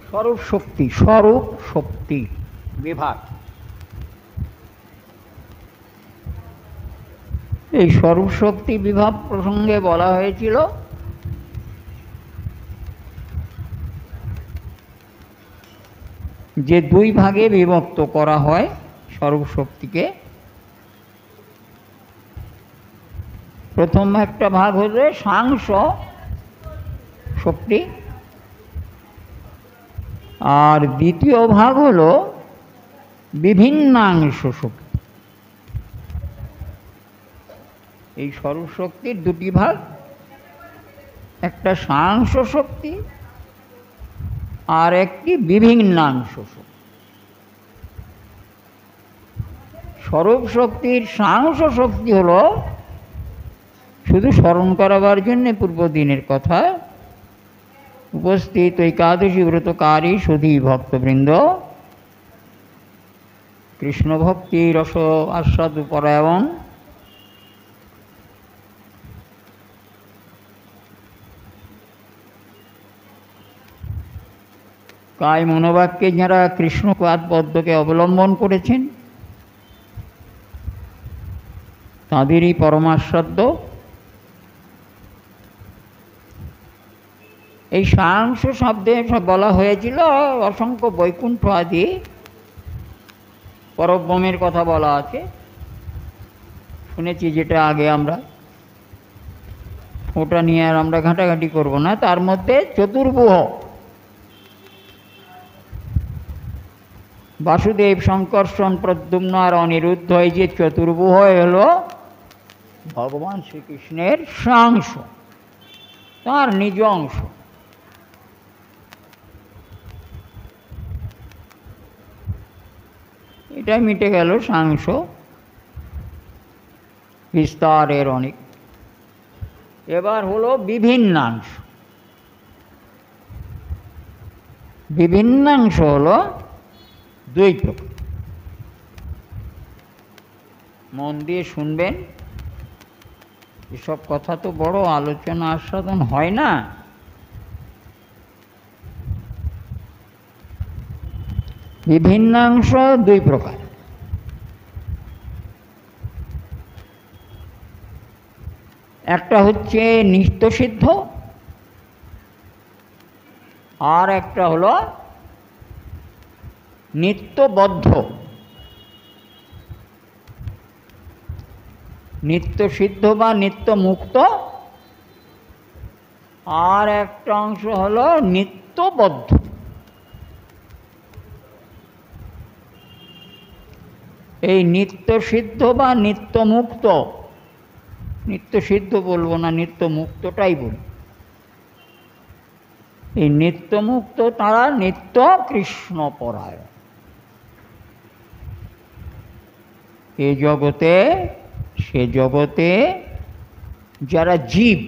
স্বরূপ শক্তি বিভাগ। এই স্বরূপ শক্তি বিভাগ প্রসঙ্গে বলা হয়েছিল যে দুই ভাগে বিভক্ত করা হয় স্বরূপ শক্তিকে। প্রথম একটা ভাগ হলো সাংস শক্তি, আর দ্বিতীয় ভাগ হলো বিভিন্নাংশ শক্তি। এই স্বরূপ শক্তির দুটি ভাগ, একটা সাংস শক্তি আর একটি বিভিন্নাংশ শক্তি। স্বরূপ শক্তির সাংস শক্তি হলো শুধু স্মরণ করাবার জন্যে পূর্বদিনের কথা। উপস্থিত একাদশী ব্রতকারী সুধী ভক্তবৃন্দ কৃষ্ণ ভক্তি রস আস্বাদ পরায়ণ, কায় মনোবাক্যে যারা কৃষ্ণপাদ পদ্মকে অবলম্বন করেছেন তাঁদেরই পরমাস্বাদ্য। এই সাংস শব্দে বলা হয়েছিল অসংখ্য বৈকুণ্ঠ আদি পরব্রহ্মের কথা বলা আছে, শুনেছি, যেটা আগে আমরা ওটা নিয়ে আর আমরা ঘাঁটাঘাঁটি করব না। তার মধ্যে চতুর্ভুহ বাসুদেব, শঙ্কর্ষণ, প্রদ্যুম্ন আর অনিরুদ্ধ, এই যে চতুর্ভুহ হলো ভগবান শ্রীকৃষ্ণের সাংস, তার নিজ অংশ। এটা মিটে গেল সাংস বিস্তারের অনেক। এবার হলো বিভিন্নাংশ। বিভিন্নাংশ হলো দুই প্রকার। মন দিয়ে শুনবেন, এসব কথা তো বড় আলোচনা আস্বাদন হয় না। বিভিন্নাংশ দুই প্রকার। একটা হচ্ছে নিত্যসিদ্ধ, আর একটা হলো নিত্যবদ্ধ। নিত্যসিদ্ধ বা নিত্যমুক্ত, আর একটা অংশ হলো নিত্যবদ্ধ। এই নিত্যসিদ্ধ বা নিত্যমুক্ত, নিত্যসিদ্ধ বলবো না, নিত্যমুক্তটাই বলব। এই নিত্যমুক্ত তারা নিত্য কৃষ্ণপরায়ণ। এ জগতে সে জগতে যারা জীব,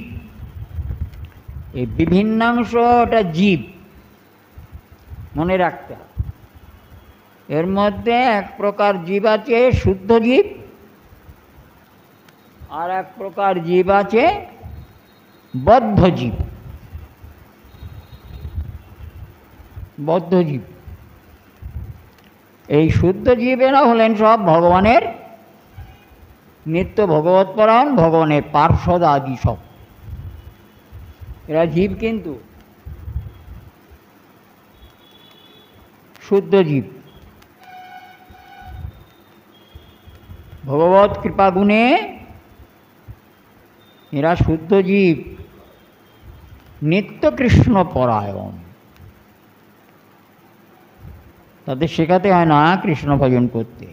এই বিভিন্নাংশটা জীব, মনে রাখতে হবে। এর মধ্যে এক প্রকার জীব আছে শুদ্ধ জীব, আর এক প্রকার জীব আছে বদ্ধ জীব। বদ্ধ জীব, এই শুদ্ধ জীবেরা হলেন সব ভগবানের নিত্য ভগবৎপরায়ণ, ভগবানের পার্ষদ আদি সব। এরা জীব কিন্তু শুদ্ধ জীব। ভগবৎ কৃপাগুণে এরা শুদ্ধ জীব, নিত্য কৃষ্ণ পরায়ণ। তাদের শেখাতে হয় না কৃষ্ণ ভজন করতে,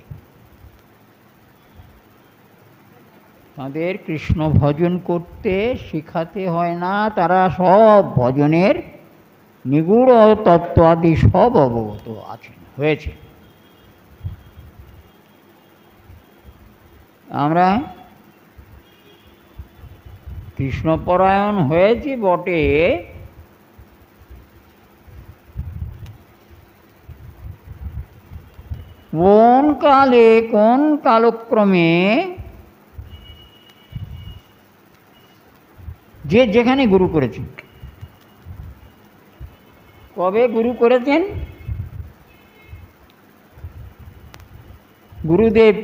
তাদের কৃষ্ণ ভজন করতে শেখাতে হয় না। তারা সব ভজনের নিগূঢ় তত্ত্ব আদি সব অবগত আছেন, হয়েছে। আমরা কৃষ্ণপরায়ণ হয়েছি বটে, কোন কালে কোন কালক্রমে যে যেখানে গুরু করেছেন, কবে গুরু করেছেন? গুরুদেব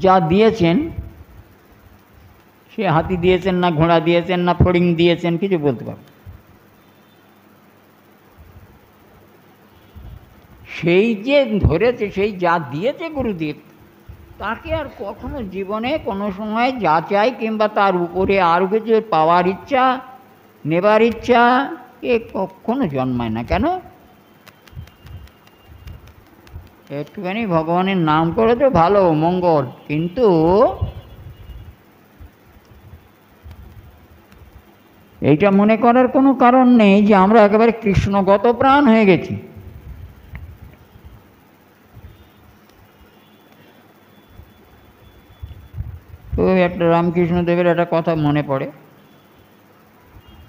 যা দিয়েছেন, সে হাতি দিয়েছেন না ঘোড়া দিয়েছেন না ফড়িং দিয়েছেন, কিছু বলতে পারব। সেই যে ধরেছে, সেই যা দিয়েছে গুরুদেব, তাকে আর কখনো জীবনে কোনো সময় যাচাই কিংবা তার উপরে আরও কিছু পাওয়ার ইচ্ছা, নেবার ইচ্ছা এ কখনো জন্মায় না। কেন? একটুখানি ভগবানের নাম করে তো ভালো, মঙ্গল, কিন্তু এইটা মনে করার কোনো কারণ নেই যে আমরা একেবারে কৃষ্ণগত প্রাণ হয়ে গেছি। তো একটা রামকৃষ্ণদেবের একটা কথা মনে পড়ে।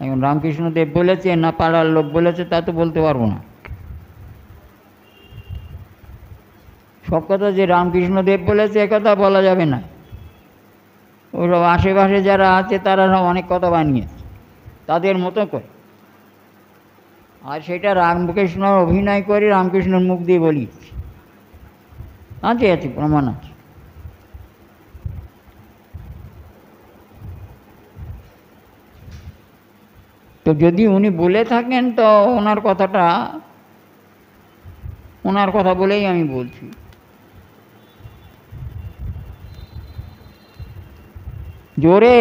এখন রামকৃষ্ণদেব বলেছে না পাড়ার লোক বলেছে তা তো বলতে পারবো না। সব কথা যে রামকৃষ্ণদেব বলেছে একথা বলা যাবে না। ওসব আশেপাশে যারা আছে তারা অনেক কথা বানিয়েছে তাদের মতো করে, আর সেটা রামকৃষ্ণ অভিনয় করে রামকৃষ্ণর মুখ দিয়ে বলিয়েছে। আছে প্রমাণ আছে। তো যদি উনি বলে থাকেন তো ওনার কথা বলেই আমি বলছি। জোরে,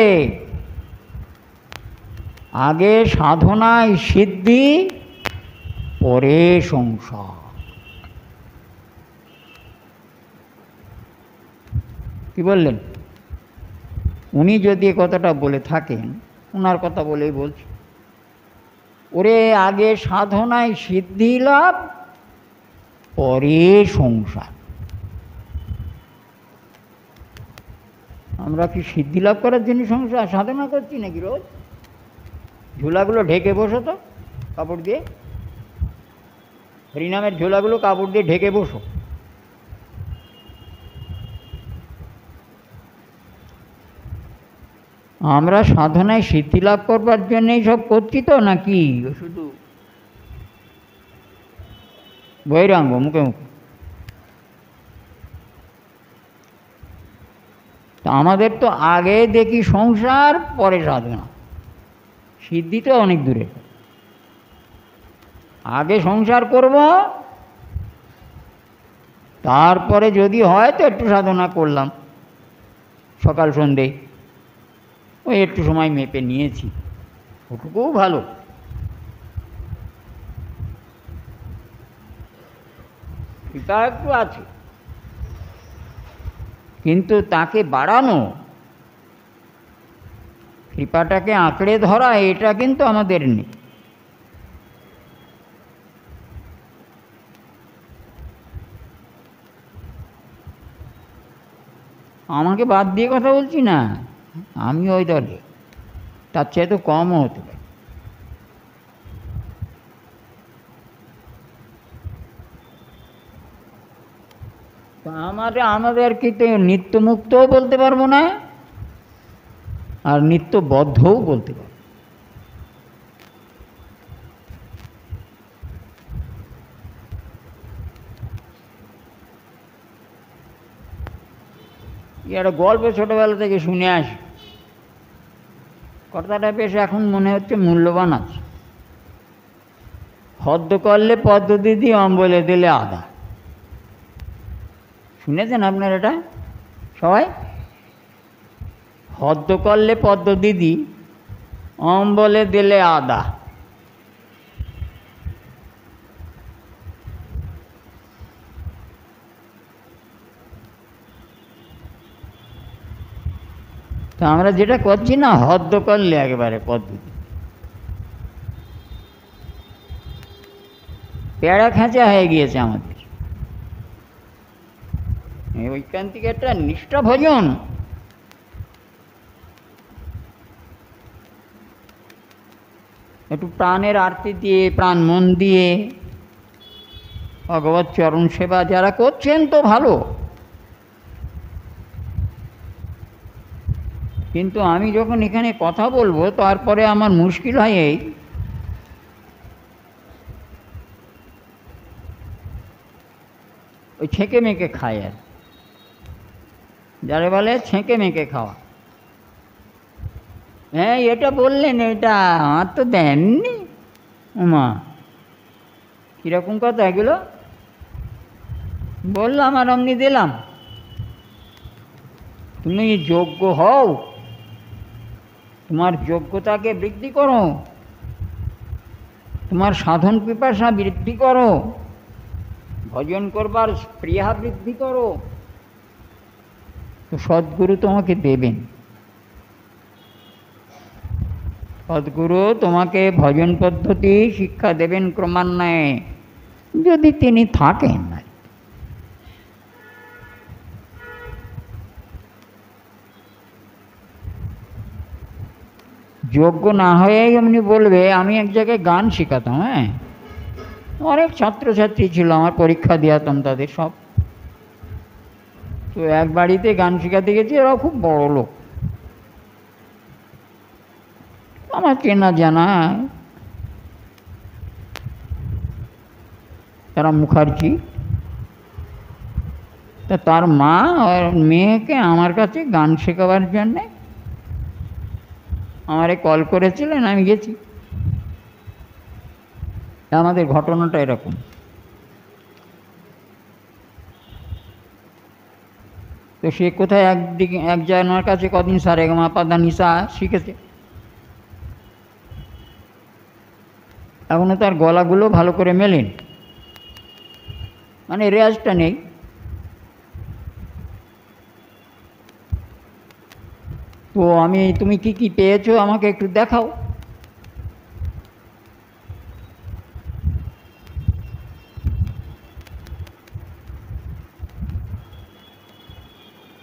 আগে সাধনায় সিদ্ধি, পরে সংসার। কি বললেন? উনি যদি কথাটা বলে থাকেন, ওনার কথা বলেই বলছি। ওরে আগে সাধনায় সিদ্ধি লাভ, পরে সংসার। আমরা কি সিদ্ধি লাভ করার জন্য সংসার সাধনা করছি নাকি? রোজ ঝোলাগুলো ঢেকে বসো তো কাপড় দিয়ে, হরিনামের ঝোলাগুলো কাপড় দিয়ে ঢেকে বসো। আমরা সাধনায় সিদ্ধি লাভ করবার জন্যই সব করছি তো, নাকি শুধু বৈরাঙ্গ মুখে মুখে? তা আমাদের তো আগে দেখি সংসার, পরে সাধনা। সিদ্ধি তো অনেক দূরে। আগে সংসার করব, তারপরে যদি হয় তো একটু সাধনা করলাম সকাল সন্ধে, ওই একটু সময় মেপে নিয়েছি, ওটুকুও ভালো। কৃপা একটু আছে, কিন্তু তাকে বাড়ানো, কৃপাটাকে আঁকড়ে ধরা, এটা কিন্তু আমাদের নেই। আমাকে বাদ দিয়ে কথা বলছি না, আমি ওই দলে, তার চেয়ে তো কমও হতে পারে। তো আমাদের কিন্তু নিত্যমুক্তও বলতে পারবো না, আর নিত্যবদ্ধও বলতে পারবো। একটা গল্প ছোটবেলা থেকে শুনে আসি, কথাটা বেশ এখন মনে হচ্ছে মূল্যবান আছে। হদ্দ করলে পদ্ম দিদি, অম্বলে দিলে আদা। শুনেছেন আপনার এটা সবাই? হদ্দ করলে পদ্ম দিদি, অম্বলে দিলে আদা। তো আমরা যেটা করছি না, হদ্দ করলে একেবারে পদ্ধতি, পেড়া খেঁচা হয়ে গিয়েছে আমাদের। ওইখান থেকে একটা নিষ্ঠা ভজন, একটু প্রাণের আরতি দিয়ে, প্রাণ মন দিয়ে ভগবত চরণ সেবা যারা করছেন তো ভালো, কিন্তু আমি যখন এখানে কথা বলবো তারপরে আমার মুশকিল হয় এই ওই ছেঁকে মেঁকে খায় আর যারা বলে ছেঁকে মেঁকে খাওয়া। হ্যাঁ এটা বললেন, এটা আমার তো দেননি। উমা কীরকম কথা এগুলো? বললাম আর অমনি দিলাম। তুমি যোগ্য হও, তোমার যোগ্যতাকে বৃদ্ধি করো, তোমার সাধন পিপাসা বৃদ্ধি করো, ভজন করবার স্পৃহা বৃদ্ধি করো, তো সদ্গুরু তোমাকে দেবেন। সদ্গুরু তোমাকে ভজন পদ্ধতি শিক্ষা দেবেন ক্রমান্বয়ে, যদি তিনি থাকেন। যোগ্য না হয়েই এমনি বলবে। আমি এক জায়গায় গান শেখাতাম, হ্যাঁ, অনেক ছাত্রছাত্রী ছিল, আমার পরীক্ষা দিয়াতাম তাদের সব। তো এক বাড়িতে গান শেখাতে গেছি, এরা খুব বড় লোক, আমার চেনা জানা, তারা মুখার্জি। তা তার মা আর মেয়েকে আমার কাছে গান শেখাবার জন্যে আমারে কল করেছিলেন, আমি গেছি। আমাদের ঘটনাটা এরকম। তো সে কোথায় একদিকে একজনের কাছে কদিন সারেগামা পাদা নিশা শিখেছে, এখনো তার গলাগুলো ভালো করে মেলেন, মানে রেয়াজটা নেই। তো তুমি কি কি পেয়েছো আমাকে একটু দেখাও।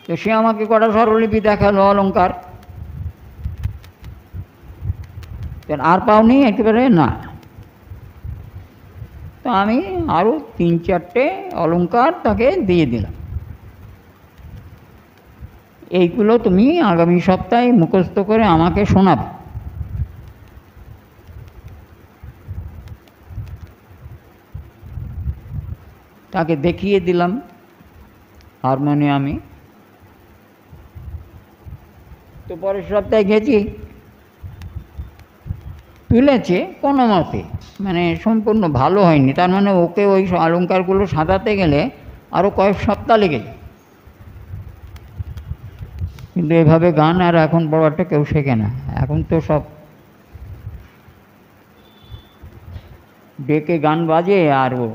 তো সে আমাকে কটা স্বরলিপি দেখালো, অলঙ্কার। আর পাওনি? একেবারে না। তো আমি আরও 3-4টে অলঙ্কার তাকে দিয়ে দিলাম, এইগুলো তুমি আগামী সপ্তাহে মুখস্থ করে আমাকে শোনাবে। তাকে দেখিয়ে দিলাম হারমোনিয়ামে। তো পরের সপ্তাহে গেছি, তুলেছে কোনো মতে, মানে সম্পূর্ণ ভালো হয়নি। তার মানে ওকে ওই অলঙ্কারগুলো সাজাতে গেলে আরও কয়েক সপ্তাহ লেগে যায়। কিন্তু এভাবে গান আর এখন বড় একটা কেউ শেখে না, এখন তো সব ডেকে গান বাজে, আর ও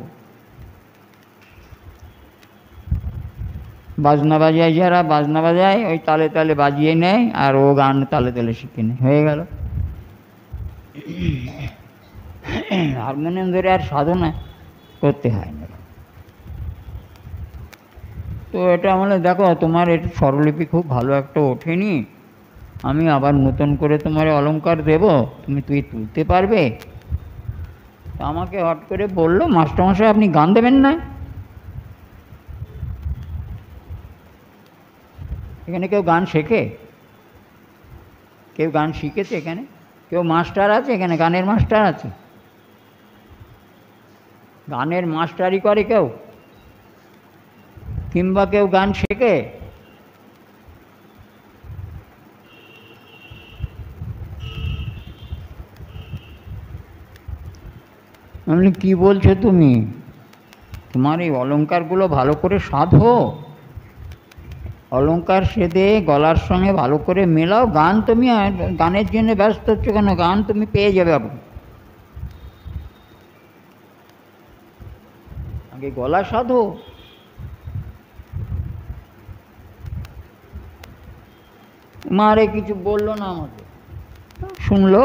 বাজনা বাজায়, যারা বাজনা বাজায় ওই তালে তালে বাজিয়ে নেয়, আর ও গান তালে তালে শিখে নেয়, হয়ে গেল। হারমোনিয়াম ধরে আর সাধনা করতে হয় না। তো এটা মানে দেখো, তোমার এটা স্বরলিপি খুব ভালো একটা ওঠেনি, আমি আবার নতুন করে তোমার অলঙ্কার দেব, তুমি তুলতে পারবে? আমাকে হট করে বললো, মাস্টারমশাই আপনি গান দেবেন না? এখানে কেউ গান শেখে? কেউ গান শিখেছে এখানে? কেউ মাস্টার আছে এখানে? গানের মাস্টার আছে? গানের মাস্টারি করে কেউ? কিংবা কেউ গান শেখে? আমি কি বলছো তুমি? তোমার এই অলঙ্কারগুলো ভালো করে সাধো, অলঙ্কার সেদে গলার সঙ্গে ভালো করে মেলাও। গান তুমি গানের জন্য ব্যস্ত হচ্ছ কেন? গান তুমি পেয়ে যাবে। আগে গলা সাধো। মারে কিছু বললো না আমাকে, শুনলো,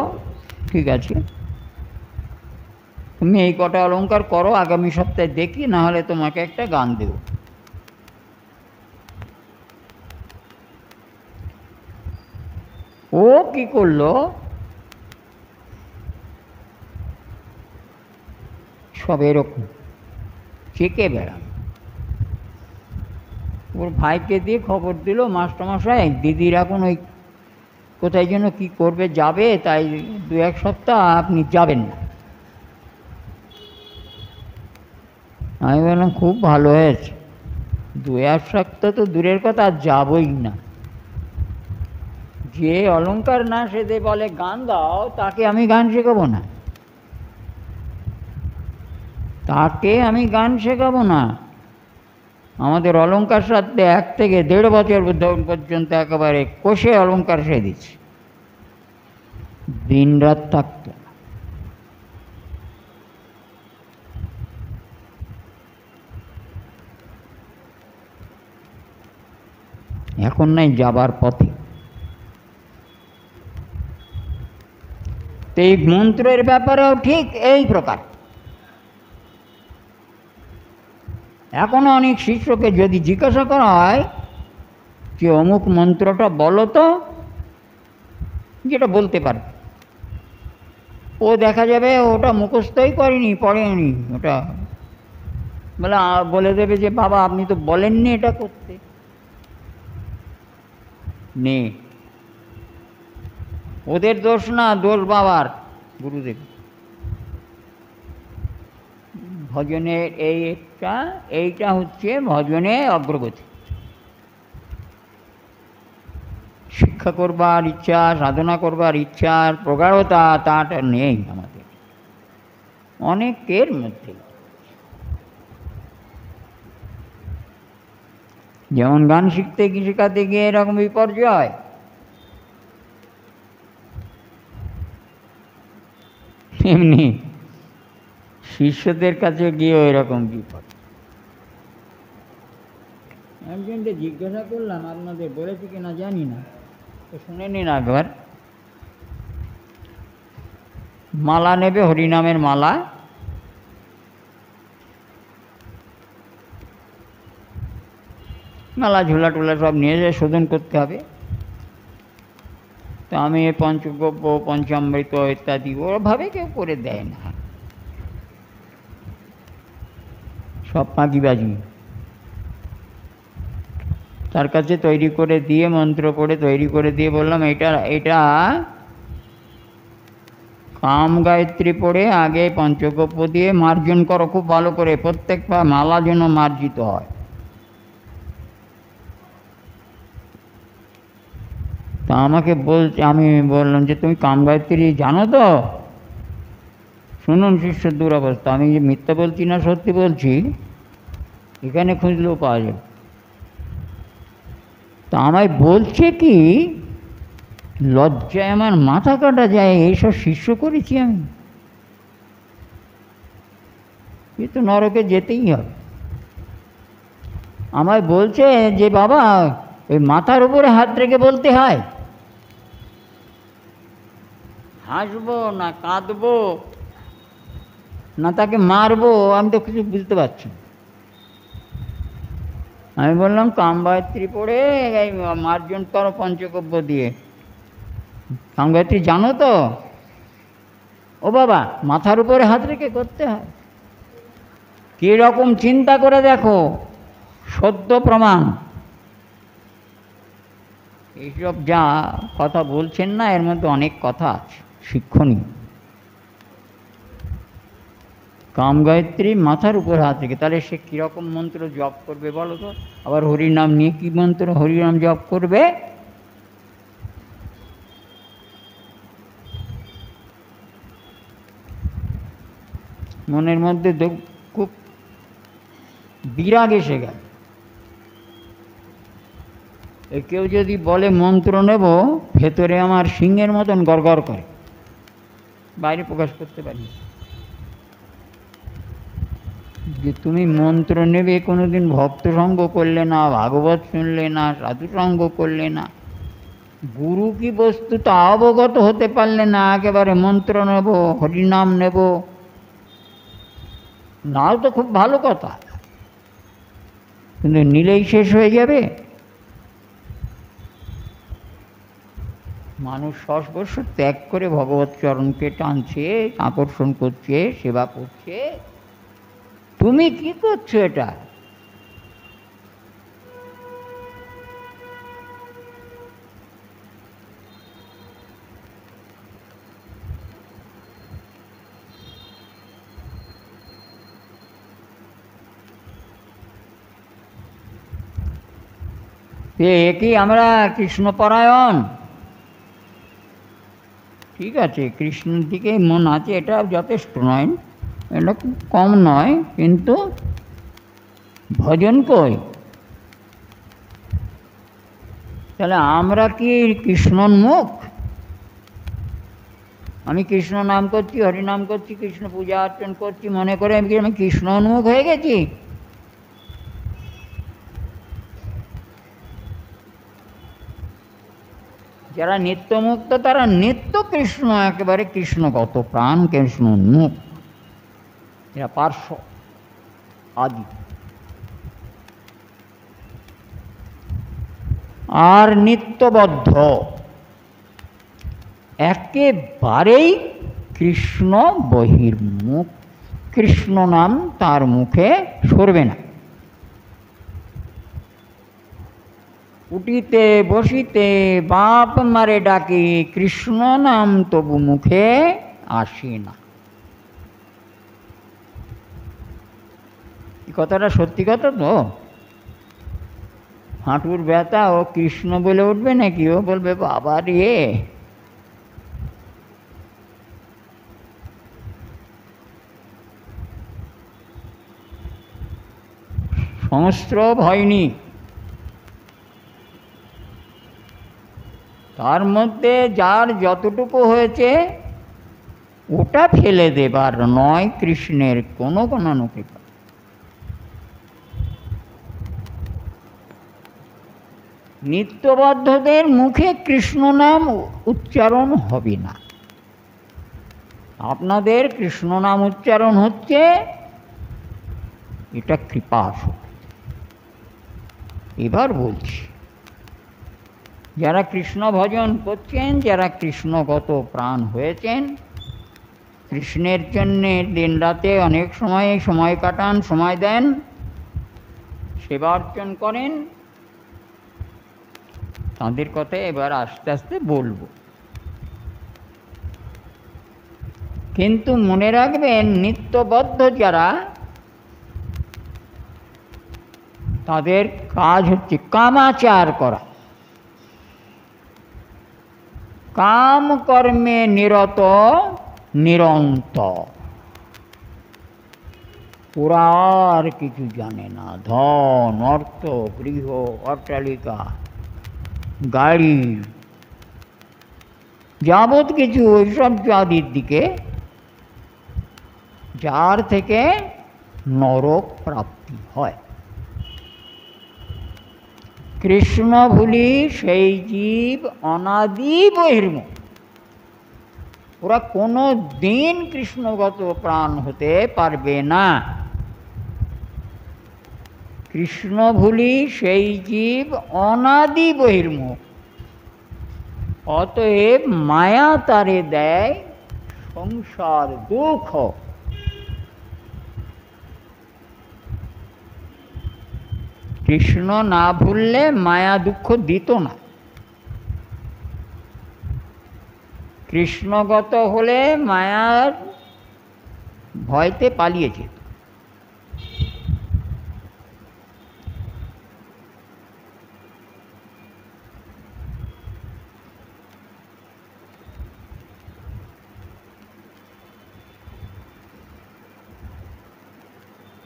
ঠিক আছে, তুমি এই কটা অলঙ্কার করো, আগামী সপ্তাহে দেখি, না হলে তোমাকে একটা গান দেব। ও কি করলো, সব এরকম চেকে বেড়ান। ওর ভাইকে দিয়ে খবর দিল, মাস্টারমশাই দিদির এখন ওই কোথায় যেন কি করবে, যাবে, তাই 2-1 সপ্তাহ আপনি যাবেন না। আমি বললাম খুব ভালো হয়েছে, দ্বয়াসক্ত তো দূরের কথা, আর যাবই না। যে অলংকার না সেদে বলে গান দাও, তাকে আমি গান শেখাবো না, তাকে আমি গান শেখাবো না। আমাদের অলংকার সাথে 1 থেকে 1.5 বছর পর্যন্ত একেবারে কষে অলংকার সে দিচ্ছে, দিন রাত থাকতো। এখন নাই, যাবার পথে। তো এই মন্ত্রের ব্যাপারেও ঠিক এই প্রকার। এখনো অনেক শিষ্যকে যদি জিজ্ঞাসা করা হয় যে অমুক মন্ত্রটা বলো তো, যেটা বলতে পারবে, ও দেখা যাবে ওটা মুখস্থই করেনি, পড়েনি ওটা, বলে দেবে যে বাবা আপনি তো বলেননি এটা করতে। নেই, ওদের দোষ না, দোষ বাবার, গুরুদেব। ভজনের এইটা হচ্ছে ভজনে অগ্রগতি। শিক্ষা করবার ইচ্ছা, সাধনা করবার ইচ্ছার প্রগাঢ়তা তাটা নেই আমাদের অনেকের মধ্যে। যেমন গান শিখতে শেখাতে গিয়ে এরকম বিপর্যয়, এমনি শিষ্যদের কাছে গিয়ে এরকম বিপদ। একজনকে জিজ্ঞাসা করলাম, আপনাদের বলেছি কিনা জানি না, তো শুনে নিন একবার। মালা নেবে, হরিনামের মালা, মালা ঝোলা টোলা সব নিয়ে যায়, শোধন করতে হবে। তো আমি পঞ্চগব্য, পঞ্চামৃত ইত্যাদি ওভাবে কেউ করে দেয় না, সব ফাঁকিবাজি। তার কাছে তৈরি করে দিয়ে, মন্ত্র পড়ে তৈরি করে দিয়ে বললাম এটা কাম গায়ত্রী পড়ে আগে পঞ্চগব্য দিয়ে মার্জন করো খুব ভালো করে, প্রত্যেকটা মালা যেন মার্জিত হয়। তা আমাকে বলছে, আমি বললাম যে তুমি কাম গায়ত্রী জানো তো? শুনুন শিষ্য দুরবস্থা, আমি যে মিথ্যা বলছি না সত্যি বলছি, এখানে খুঁজলেও পাওয়া যাবে। তা আমায় বলছে কি, লজ্জায় আমার মাথা কাটা যায়, এইসব শিষ্য করেছি আমি, এ তো নরকে যেতেই হবে। আমায় বলছে যে বাবা ওই মাথার উপরে হাত রেখে বলতে হয়, হাসবো না কাঁদবো না তাকে মারবো, আমি তো কিছু বুঝতে পারছি না। আমি বললাম কামগায়ত্রী পড়ে এই মার্জন করো পঞ্চগব্য দিয়ে। কামগায়ত্রী জানো তো? ও বাবা, মাথার উপরে হাত রেখে করতে হয়। কীরকম চিন্তা করে দেখো, সদ্য প্রমাণ। এইসব যা কথা বলছেন না, এর মধ্যে অনেক কথা আছে শিক্ষণীয়। কামগায়ত্রী মাথার উপর হাত রেখে, তাহলে সে কীরকম মন্ত্র জপ করবে বলো তো? আবার হরিনাম নিয়ে কী মন্ত্র হরিনাম জপ করবে? মনের মধ্যে খুব বিরাগ এসে গেল। কেউ যদি বলে মন্ত্র নেব, ভেতরে আমার সিংহের মতন গড়গড় করে, বাইরে প্রকাশ করতে পারি। যে তুমি মন্ত্র নেবে, কোনোদিন ভক্ত সঙ্গ করলে না, ভাগবত শুনলে না, সাধু সঙ্গ করলে না, গুরু কি বস্তু তা অবগত হতে পারলে না, একেবারে মন্ত্র নেব, হরিনাম নেব, নাও তো খুব ভালো কথা, কিন্তু নিলেই শেষ হয়ে যাবে। মানুষ সর্বস্ব ত্যাগ করে ভগবত চরণকে টানছে, আকর্ষণ করছে, সেবা করছে। তুমি কি করছো এটা? কি আমরা কৃষ্ণপরায়ণ? ঠিক আছে, কৃষ্ণের দিকে মন আছে, এটা যথেষ্ট নয়, এটা খুব কম নয়, কিন্তু ভজন কই? তাহলে আমরা কি কৃষ্ণোন্মুখ? আমি কৃষ্ণ নাম করছি, হরিনাম করছি, কৃষ্ণ পূজা অর্চন করছি, মনে করে আমি কৃষ্ণোন্মুখ হয়ে গেছি? যারা নিত্যমুক্ত তারা নিত্য কৃষ্ণ, একেবারে কৃষ্ণগত প্রাণ, কৃষ্ণ উন্মুখ, এরা পার্শ্ব আদি। আর নিত্যবদ্ধ একেবারেই কৃষ্ণ বহির্মুখ, কৃষ্ণ নাম তার মুখে সরবে না। উঠিতে বসিতে বাপ মারে ডাকি, কৃষ্ণ নাম তবু মুখে আসে না। এই কথাটা সত্যি কথা তো? হাঁটুর ব্যথা, ও কৃষ্ণ বলে উঠবে নাকি? ও বলবে বাবা রে। সংস্র হয়নি, তার মধ্যে যার যতটুকু হয়েছে ওটা ফেলে দেবার নয় কৃষ্ণের কোনো অনুকৃপা। নিত্যবদ্ধদের মুখে কৃষ্ণ নাম উচ্চারণ হবে না। আপনাদের কৃষ্ণ নাম উচ্চারণ হচ্ছে, এটা কৃপা আসুক। এবার বলছি, যারা কৃষ্ণ ভজন করছেন, যারা কৃষ্ণগত প্রাণ হয়েছেন, কৃষ্ণের জন্যে দিন রাতে অনেক সময় কাটান, সময় দেন, সেবা অর্চন করেন, তাদের কথা এবার আস্তে আস্তে বলবো। কিন্তু মনে রাখবেন, নিত্যবদ্ধ যারা, তাদের কাজ হচ্ছে কামাচার করা, কাম কর্মে নিরত নিরন্তর। ওরা আর কিছু জানে না। ধন, অর্থ, গৃহ, অট্টালিকা, গাড়ি, যাবৎ কিছু ওইসব জাতির দিকে, যার থেকে নরক প্রাপ্তি হয়। কৃষ্ণ ভুলি সেই জীব অনাদি বহির্মুখ। ওরা কোনো দিন কৃষ্ণগত প্রাণ হতে পারবে না। কৃষ্ণ ভুলি সেই জীব অনাদি বহির্মুখ। অতএব মায়া তারে দেয় সংসার দুঃখ। কৃষ্ণ না ভুললে মায়া দুঃখ দিত না। কৃষ্ণগত হলে মায়ার ভয়তে পালিয়ে যেত।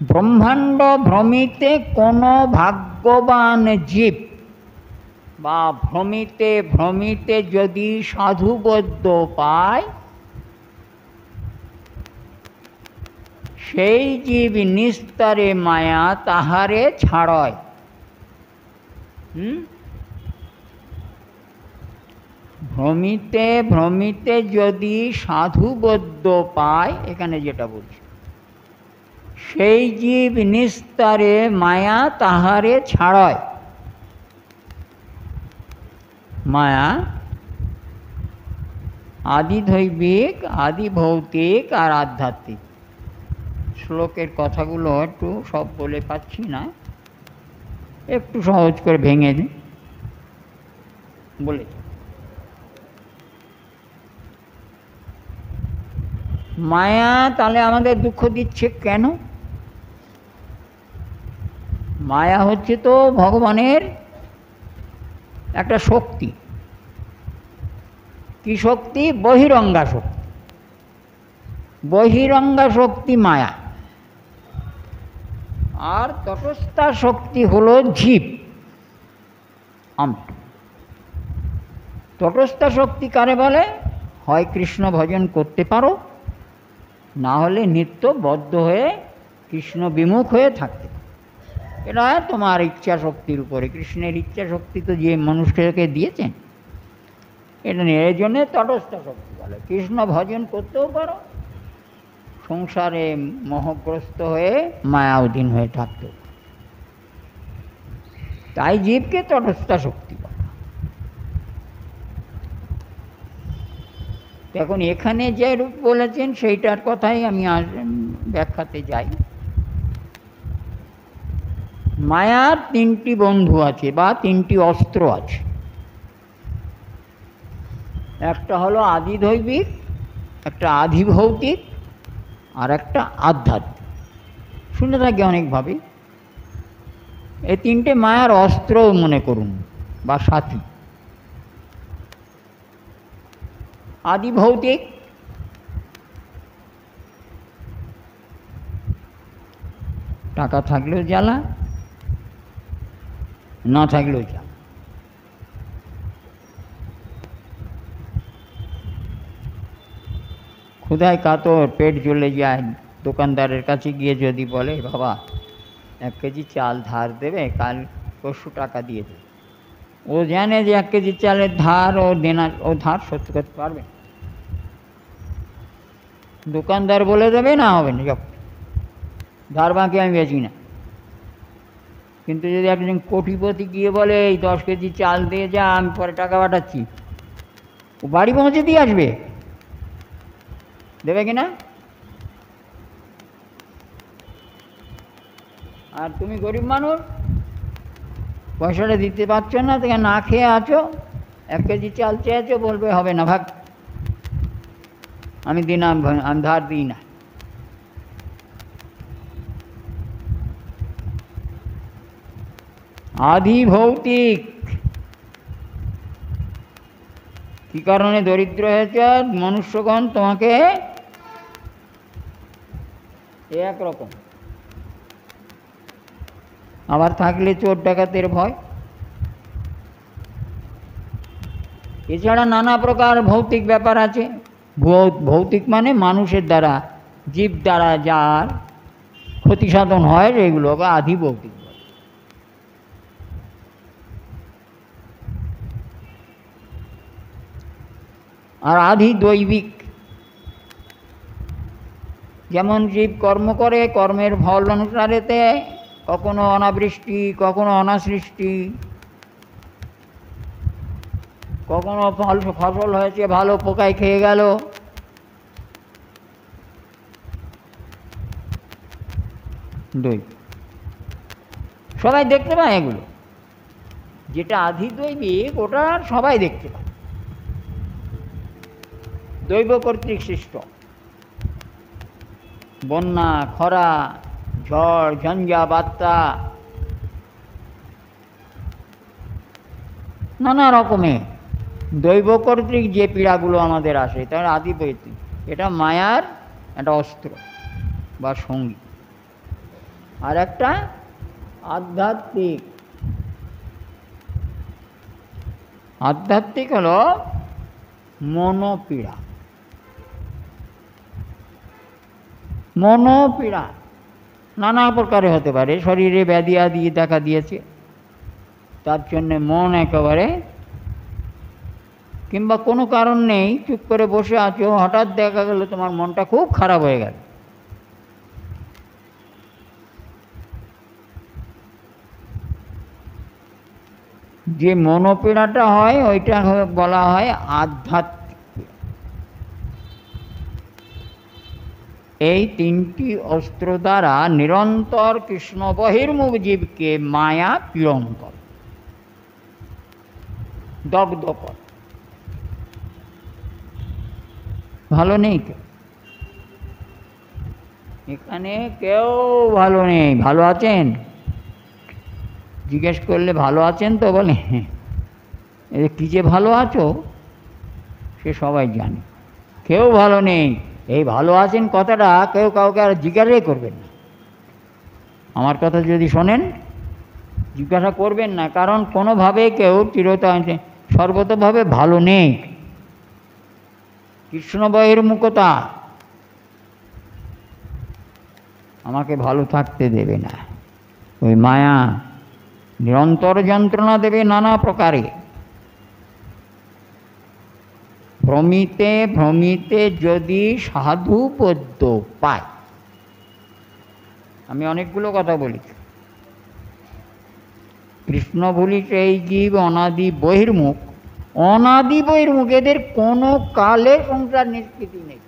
ব্রহ্মাণ্ড ভ্রমিতে কোনো ভাগ্যবান জীব বা ভ্রমিতে ভ্রমিতে যদি সাধুবদ্ধ পায়, সেই জীব নিস্তারে মায়া তাহারে ছাড়য়। ভ্রমিতে ভ্রমিতে যদি সাধুবদ্ধ পায়, এখানে যেটা বলছি, সেই জীব নিস্তারে মায়া তাহারে ছাড়য়। মায়া আদি দৈবিক, আদি ভৌতিক আর আধ্যাত্মিক। শ্লোকের কথাগুলো একটু সব বলে পাচ্ছি না, একটু সহজ করে ভেঙে দিই। বলে মায়া তাহলে আমাদের দুঃখ দিচ্ছে কেন? মায়া হচ্ছে তো ভগবানের একটা শক্তি। কি শক্তি? বহিরঙ্গা শক্তি। বহিরঙ্গা শক্তি মায়া, আর তটস্থা শক্তি হলো জীব, আমি। তটস্থা শক্তি কারে বলে? হয় কৃষ্ণ ভজন করতে পারো, না হলে নিত্য বদ্ধ হয়ে কৃষ্ণ বিমুখ হয়ে থাকতে পারো। এটা তোমার ইচ্ছা শক্তির উপরে। কৃষ্ণের ইচ্ছা শক্তি তো যে মানুষকে দিয়েছেন, এটা নিয়ে এই জন্যে তটস্থ শক্তি বলে। কৃষ্ণ ভজন করতেও পারো, সংসারে মোহগ্রস্ত হয়ে মায়া অধীন হয়ে থাকতেও পারো। তাই জীবকে তটস্থ শক্তি বলে। এখন এখানে যে রূপ বলেছেন সেইটার কথাই আমি ব্যাখ্যাতে যাই। মায়ার তিনটি বন্ধু আছে বা তিনটি অস্ত্র আছে। একটা হলো আদিদৈবিক, একটা আধিভৌতিক, আর একটা আধ্যাত্মিক। শুনে থাকি অনেকভাবে। এই তিনটে মায়ার অস্ত্র মনে করুন বা সাথী। আদিভৌতিক, টাকা থাকলেও জ্বালা, না থাকলেও জ্বালা। ক্ষুধায় কাতর, পেট জ্বলে যায়, দোকানদারের কাছে গিয়ে যদি বলে বাবা 1 কেজি চাল ধার দেবে, কাল পরশু টাকা দিয়ে দেবে, ও জানে যে 1 কেজি চালের ধার ও ধার শোধ করতে পারবে। দোকানদার বলে দেবে না, হবে না, যখন ধার বাকি আমি বেচি না। কিন্তু যদি একজন কোটিপতি গিয়ে বলে এই 10 কেজি চাল দিয়ে যা, আমি পরে টাকা পাঠাচ্ছি, ও বাড়ি পৌঁছে দিয়ে আসবে, দেবে কিনা? আর তুমি গরিব মানুষ, পয়সাটা দিতে পারছো না, থেকে না খেয়ে আছো, 1 কেজি চাল চেয়েছো, বলবে হবে না, ভাগ, আমি আমি ধার দিই না। আধিভৌতিক, কি কারণে দরিদ্র হয়েছে? মনুষ্যগণ তোমাকে একরকম, আবার থাকলে চোর ডাকাতের ভয়, এছাড়া নানা প্রকার ভৌতিক ব্যাপার আছে। ভৌতিক মানে মানুষের দ্বারা, জীব দ্বারা যার ক্ষতি সাধন হয়, এগুলোকে আধিভৌতিক বলে। আর আধিদৈবিক, যেমন জীব কর্ম করে, কর্মের ফল অনুসারেতে কখনো অনাবৃষ্টি, কখনো অনাসৃষ্টি, কখনো ফসল হয়েছে ভালো, পোকায় খেয়ে গেল। দৈব সবাই দেখতে পায় এগুলো। যেটা আধিদৈবিক ওটা সবাই দেখতে পায়, দৈব কর্তৃক সৃষ্ট। বন্যা, খরা, ঝড়, ঝঞ্ঝা, বাত্যা, নানা রকমের দৈব কর্তৃক যে পীড়াগুলো আমাদের আসে, তার আধিদৈবিক। এটা মায়ার একটা অস্ত্র বা সঙ্গী। আর একটা আধ্যাত্মিক। আধ্যাত্মিক হলো মনোপীড়া। মনোপীড়া নানা প্রকারে হতে পারে। শরীরে ব্যাধি আদি দেখা দিয়েছে, তার জন্যে মন একেবারে, কিংবা কোনো কারণ নেই, চুপ করে বসে আছো, হঠাৎ দেখা গেল তোমার মনটা খুব খারাপ হয়ে গেল, যে মনোপীড়াটা হয় ওইটা বলা হয় আধ্যাত্মিক। এই তিনটি অস্ত্র দ্বারা নিরন্তর কৃষ্ণ বহির্মুখ জীবকে মায়া পীড়ন করে, দগ্ধ করে। ভালো নেই কেউ এখানে, কেউ ভালো নেই। ভালো আছেন? জিজ্ঞেস করলে ভালো আছেন তো বলে কী যে ভালো আছো সে সবাই জানে, কেউ ভালো নেই। এই ভালো আছেন কথাটা কেউ কাউকে আর জিজ্ঞাসাই করবেন না। আমার কথা যদি শোনেন জিজ্ঞাসা করবেন না, কারণ কোনোভাবে কেউ সর্বতভাবে ভালো নেই। কৃষ্ণ বহির্মুখতা আমাকে ভালো থাকতে দেবে না। ওই মায়া নিরন্তর যন্ত্রণা দেবে নানা প্রকারে। ভ্রমিতে ভ্রমিতে যদি সাধু পদ্য পায়, আমি অনেকগুলো কথা বলেছি। কৃষ্ণ ভুলিছে এই জীব অনাদি বহির্মুখ, অনাদি বহির্মুখ, এদের কোনো কালে সংসার নিষ্কৃতি নেই।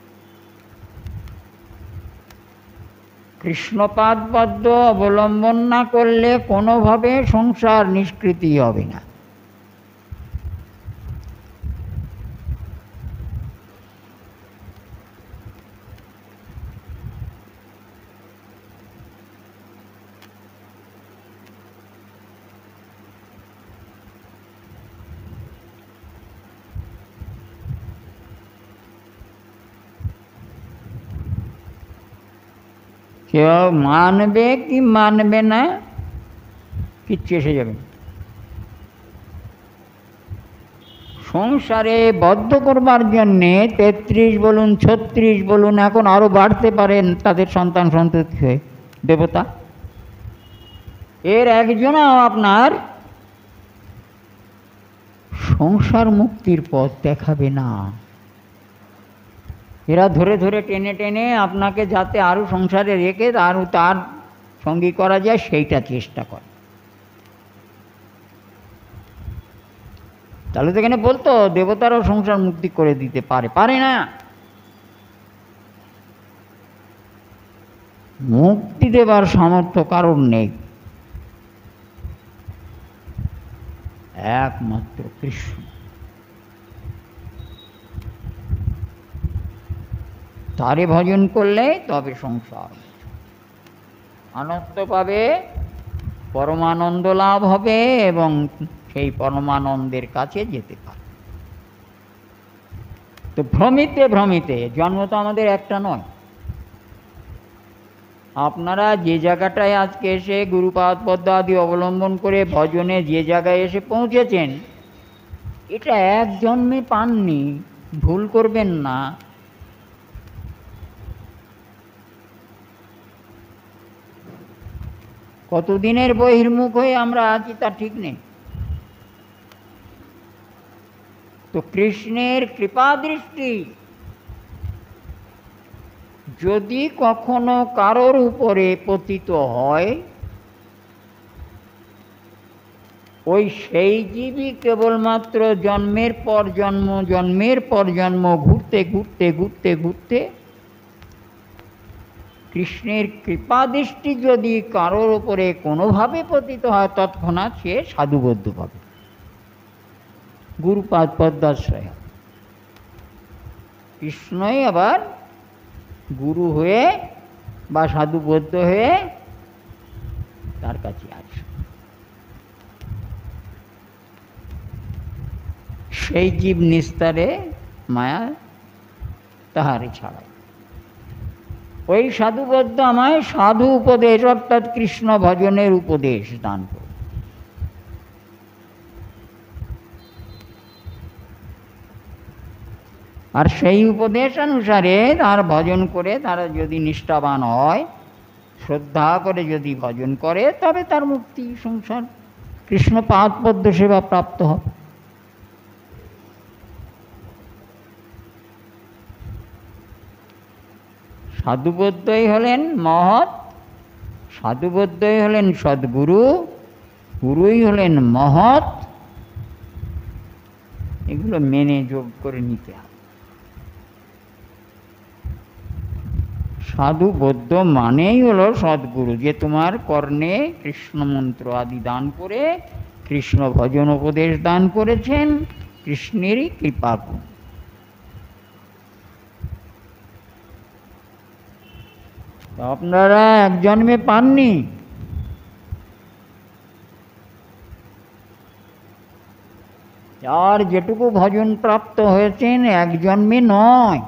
কৃষ্ণপাদ পদ্ম অবলম্বন না করলে কোনোভাবে সংসার নিষ্কৃতি হবে না। কেউ মানবে কি মানবে না কিচ্ছু এসে যাবে। সংসারে বদ্ধ করবার জন্যে 33 বলুন 36 বলুন, এখন আরও বাড়তে পারেন তাদের সন্তান সন্ততি হয়ে দেবতা, এর একজনও আপনার সংসার মুক্তির পথ দেখাবে না। এরা ধরে ধরে টেনে টেনে আপনাকে যাতে আরও সংসারে রেখে আরও তার সঙ্গী করা যায় সেইটা চেষ্টা করে। তাহলে তো এখানে বলতো দেবতারাও সংসার মুক্তি করে দিতে পারে, পারে না। মুক্তি দেবার সামর্থ্য কারণ নেই, একমাত্র কৃষ্ণ। তারে ভজন করলে তবে সংসার আনন্দ পাবে, পরমানন্দ লাভ হবে এবং সেই পরমানন্দের কাছে যেতে পারে। তো ভ্রমিতে ভ্রমিতে, জন্ম তো আমাদের একটা নয়। আপনারা যে জায়গাটায় আজকে এসে গুরুপাদ পদ্ম আদি অবলম্বন করে ভজনে যে জায়গায় এসে পৌঁছেছেন, এটা এক জন্মে পাননি, ভুল করবেন না। কতদিনের বহির্মুখ হয়ে আমরা আছি তা ঠিক নেই। তো কৃষ্ণের কৃপা দৃষ্টি যদি কখনো কারোর উপরে পতিত হয়, ওই সেই জীবই কেবলমাত্র জন্মের পর জন্ম জন্মের পর জন্ম ঘুরতে ঘুরতে ঘুরতে ঘুরতে কৃষ্ণের কৃপা দৃষ্টি যদি কারোর উপরে কোনোভাবে পতিত হয়, তৎক্ষণাৎ সে সাধুবদ্ধ পাবে, গুরুপাদ পদ্মাশ্রয়। কৃষ্ণই আবার গুরু হয়ে বা সাধুবদ্ধ হয়ে তার কাছে আসে। সেই জীব নিস্তারে মায়া তাহারে ছাড়ায়। ওই সাধুবদ্ধ আমায় সাধু উপদেশ অর্থাৎ কৃষ্ণ ভজনের উপদেশ দান করে। আর সেই উপদেশ অনুসারে তার ভজন করে তারা যদি নিষ্ঠাবান হয়, শ্রদ্ধা করে যদি ভজন করে, তবে তার মুক্তি, সংসার, কৃষ্ণ পাদ পদ্ম সেবা প্রাপ্ত হবে। সাধুবদ্ধই হলেন মহৎ, সাধুবদ্ধই হলেন সদ্গুরু, গুরুই হলেন মহৎ। এগুলো মেনে যোগ করে নিতে হবে। সাধুবদ্ধ মানেই হলো সদ্গুরু, যে তোমার কর্ণে কৃষ্ণ মন্ত্র আদি দান করে কৃষ্ণ ভজন উপদেশ দান করেছেন, কৃষ্ণেরই কৃপা গুণ। আপনারা এক জন্মে পাননি, আর যেটুকু ভজন প্রাপ্ত হয়েছেন এক জন্মে নয়।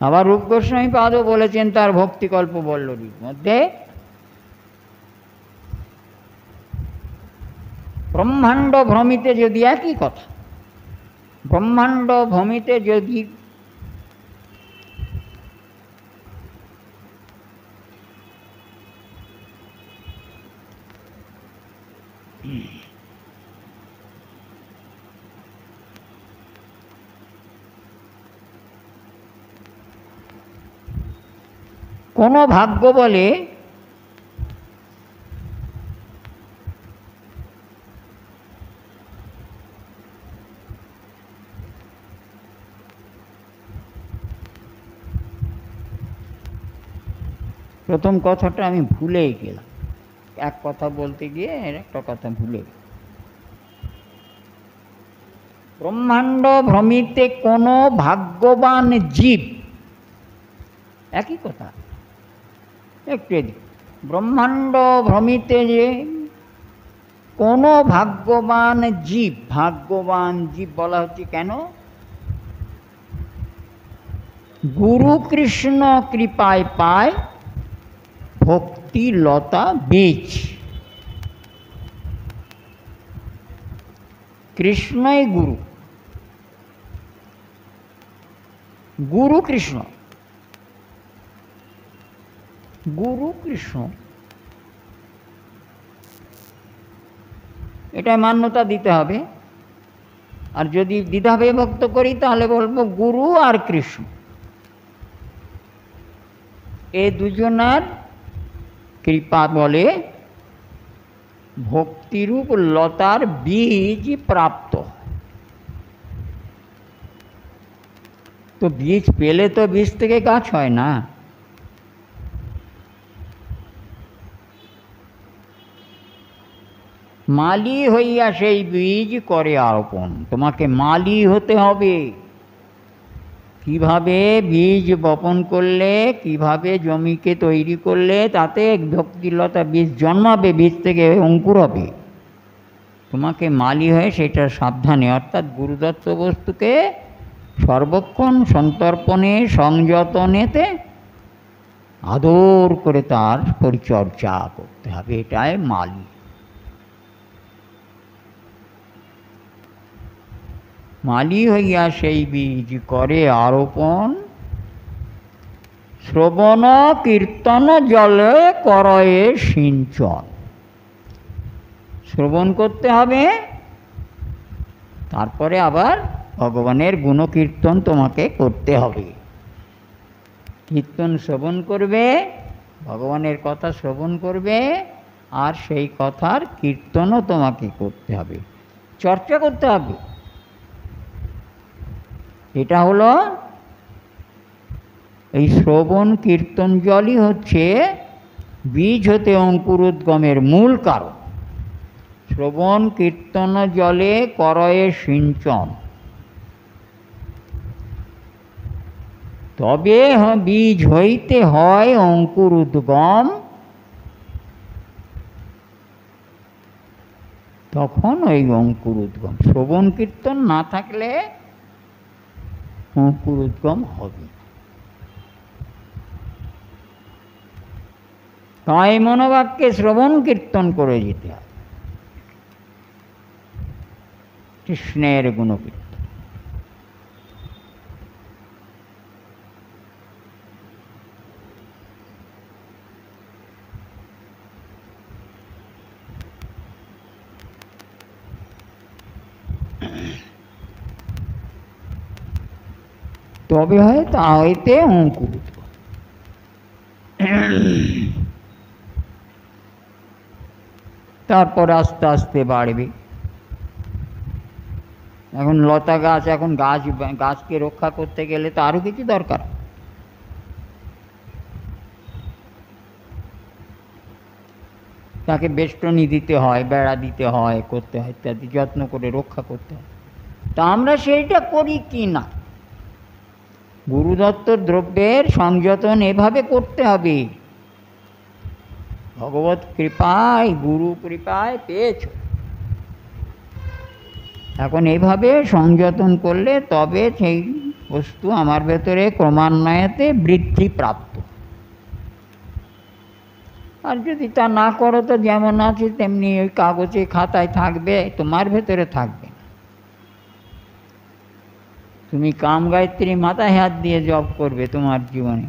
আবার রূপ গোস্বামী পাদও বলেছেন তার ভক্তিকল্প বল্লরীর মধ্যে, ব্রহ্মাণ্ড ভ্রমিতে যদি, একই কথা, ব্রহ্মাণ্ড ভ্রমিতে যদি কোনো ভাগ্য বলে প্রথম কথাটা আমি ভুলেই গেলাম, এক কথা বলতে গিয়ে একটা কথা ভুলে গেলাম। ব্রহ্মাণ্ড ভ্রমিতে কোনো ভাগ্যবান জীব, একই কথা, একটু এদিক, ব্রহ্মাণ্ড ভ্রমিতে যে কোনো ভাগ্যবান জীব, ভাগ্যবান জীব বলা হচ্ছে কেন? গুরু কৃষ্ণ কৃপায় পায় ভক্তি লতা বীজ। কৃষ্ণই গুরু, গুরু কৃষ্ণ, গুরু কৃষ্ণ, এটা মান্যতা দিতে হবে। আর যদি দ্বিধা বিভক্ত করি তাহলে বলবো গুরু আর কৃষ্ণ, এ দুজনার কৃপা বলে ভক্তিরূপ লতার বীজ প্রাপ্ত। তো বীজ পেলে তো বীজ থেকে গাছ হয় না। মালি হইয়া সেই বীজ করে আরোপণ, তোমাকে মালি হতে হবে। কিভাবে বীজ বপন করলে, কিভাবে জমিকে তৈরি করলে তাতে ভক্তিলতা বীজ জন্মাবে, বীজ থেকে অঙ্কুর হবে, তোমাকে মালি হয়ে সেটা সাবধানে, অর্থাৎ গুরুদত্ত বস্তুকে সর্বক্ষণ সন্তর্পণে সংযতনেতে আদর করে তার পরিচর্যা করতে হবে, এটাই মালি। মালি হইয়া সেই বীজ করে আরোপণ, শ্রবণ কীর্তন জলে করয়ে সিঞ্চন। শ্রবণ করতে হবে, তারপরে আবার ভগবানের গুণকীর্তন তোমাকে করতে হবে। কীর্তন শ্রবণ করবে, ভগবানের কথা শ্রবণ করবে, আর সেই কথার কীর্তনও তোমাকে করতে হবে, চর্চা করতে হবে। এটা হলো এই শ্রবণ কীর্তন জলই হচ্ছে বীজ হতে অঙ্কুরোদ্গমের মূল কারণ। শ্রবণ কীর্তন জলে করয়ে সিঞ্চন, তবে বীজ হইতে হয় অঙ্কুর উদ্গম, তখন ওই অঙ্কুর উদ্গম। শ্রবণ কীর্তন না থাকলে অঙ্কুর উদ্গম হবে। তাই মনোবাক্যে শ্রবণ কীর্তন করে যেতে হবে কৃষ্ণের গুণকীর্তন। তবে হয় তা হইতে অঙ্কুর, তারপর আস্তে আস্তে বাড়বে। এখন লতা গাছ, এখন গাছকে রক্ষা করতে গেলে তো আরো কিছু দরকার। তাকে বেষ্টনী দিতে হয়, বেড়া দিতে হয়, করতে হয়, ইত্যাদি যত্ন করে রক্ষা করতে হয়। তা আমরা সেইটা করি কি না? গুরুদত্ত দ্রব্যের সংযতন এভাবে করতে হবে। ভগবত কৃপায়, গুরু কৃপায় পেয়েছ। এখন এইভাবে সংযতন করলে তবে সেই বস্তু আমার ভেতরে ক্রমান্বয়েতে বৃদ্ধি প্রাপ্ত। আর যদি তা না করো তো যেমন আছে তেমনি ওই কাগজে খাতায় থাকবে, তোমার ভেতরে থাকবে না। তুমি কাম গায়ত্রী মাথায় হাত দিয়ে জপ করবে তোমার জীবনে,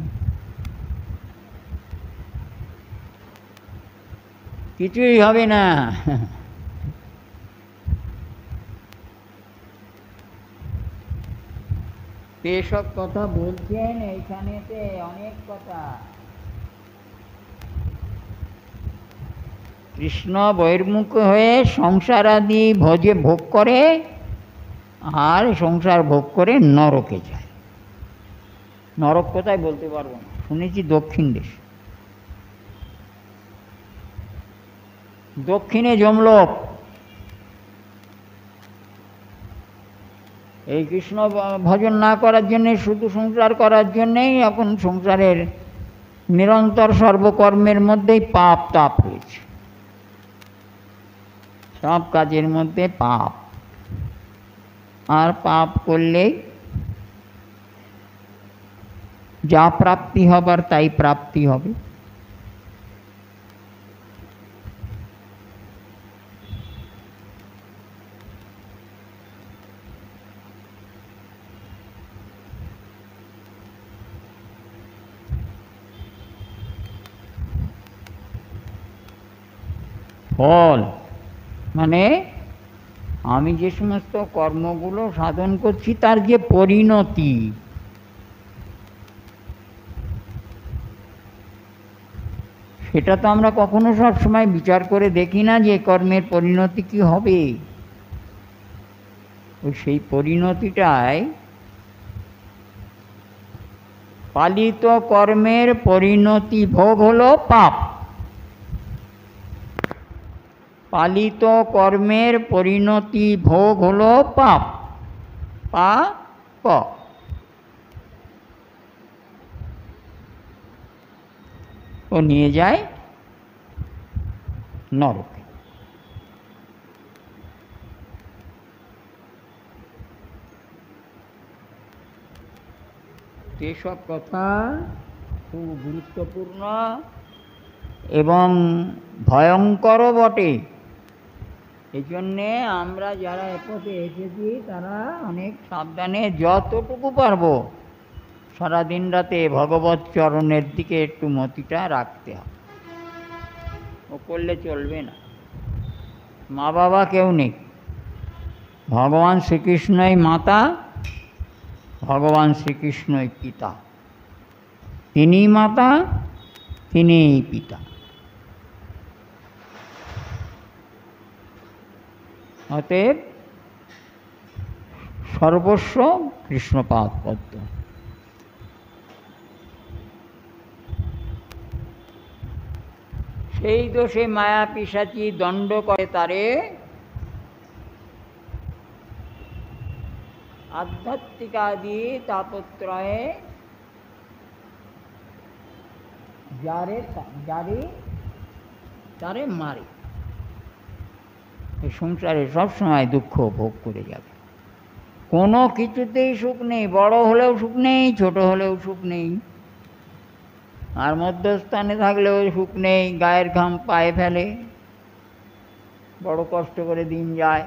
কিছুই হবে না। এসব কথা বলছেন এইখানেতে অনেক কথা। কৃষ্ণ বহির্মুখ হয়ে সংসার আদি ভোজে ভোগ করে, আর সংসার ভোগ করে নরকে যায়। নরক কোথায় বলতে পারবো না, শুনেছি দক্ষিণ দেশ, দক্ষিণে যমলোক। এই কৃষ্ণ ভজন না করার জন্যে, শুধু সংসার করার জন্যেই এখন সংসারের নিরন্তর সর্বকর্মের মধ্যেই পাপ তাপ রয়েছে, সব কাজের মধ্যে পাপ। আর পাপ করলেই যা প্রাপ্তি হবার তাই প্রাপ্তি হবে। ফল মানে আমি যে সমস্ত কর্মগুলো সাধন করছি তার যে পরিণতি, সেটা তো আমরা কখনো সব সময় বিচার করে দেখি না যে কর্মের পরিণতি কি হবে। ওই সেই পরিণতিটাই, পালিত কর্মের পরিণতি ভোগ হলো পাপ। পালিত কর্মের পরিণতি ভোগ হলো পাপ, পাপ। ও নিয়ে যায় নরকে। এসব কথা খুব গুরুত্বপূর্ণ এবং ভয়ঙ্করও বটে। এই জন্যে আমরা যারা একপথে এসেছি তারা অনেক সাবধানে যতটুকু পারবো সারাদিন রাতে ভগবত চরণের দিকে একটু মতিটা রাখতে হবে। ও করলে চলবে না। মা বাবা কেউ নেই, ভগবান শ্রীকৃষ্ণই মাতা, ভগবান শ্রীকৃষ্ণই পিতা। তিনি মাতা, তিনি পিতা। অতএব সর্বস্ব কৃষ্ণপাদ পদ্ম। সেই দোষে মায়া পিশাচি দণ্ড করে তারে, আধ্যাত্মিকাদি তাপত্রয়ে তারে মারে। এই সংসারে সবসময় দুঃখ ভোগ করে যাবে, কোনো কিছুতেই সুখ নেই। বড় হলেও সুখ নেই, ছোট হলেও সুখ নেই, আর মধ্যস্থানে থাকলেও সুখ নেই। গায়ের ঘাম পায়ে ফেলে, বড় কষ্ট করে দিন যায়।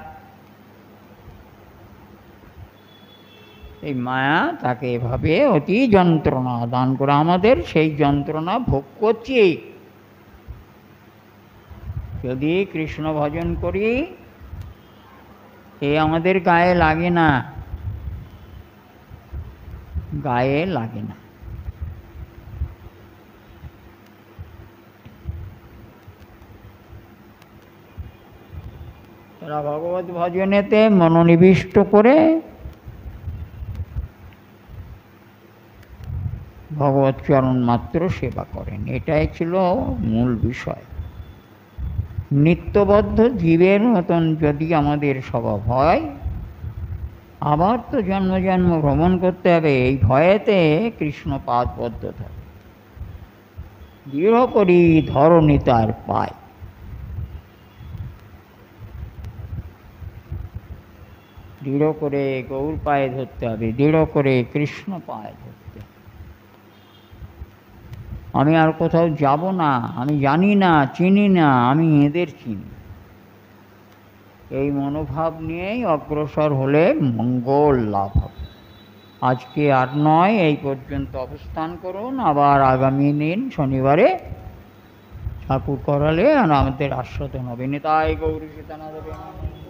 এই মায়া তাকে এভাবে অতি যন্ত্রণা দান করে, আমাদের সেই যন্ত্রণা ভোগ করছি। যদি কৃষ্ণ ভজন করি এ আমাদের গায়ে লাগে না, গায়ে লাগে না। তারা ভগবত ভজনেতে মনোনিবিষ্ট করে ভগবত চরণ মাত্র সেবা করেন, এটাই ছিল মূল বিষয়। নিত্যবদ্ধ জীবের মতন যদি আমাদের স্বভাব হয়, আবার তো জন্ম জন্ম ভ্রমণ করতে হবে, এই ভয়েতে কৃষ্ণ পাদবদ্ধ থাকে। দৃঢ় করি ধরণী তার পায়। দৃঢ় করে গৌর পায়ে ধরতে হবে, দৃঢ় করে কৃষ্ণ পায়ে ধরতে হবে। আমি আর কোথাও যাব না, আমি জানি না, চিনি না, আমি এদের চিনি। এই মনোভাব নিয়েই অগ্রসর হলে মঙ্গল লাভ হবে। আজকে আর নয়, এই পর্যন্ত অবস্থান করুন। আবার আগামী দিন শনিবারে ঠাকুর করালে আর আমাদের আস্বাদন হবে। নিতাই গৌরী সীতানাথ।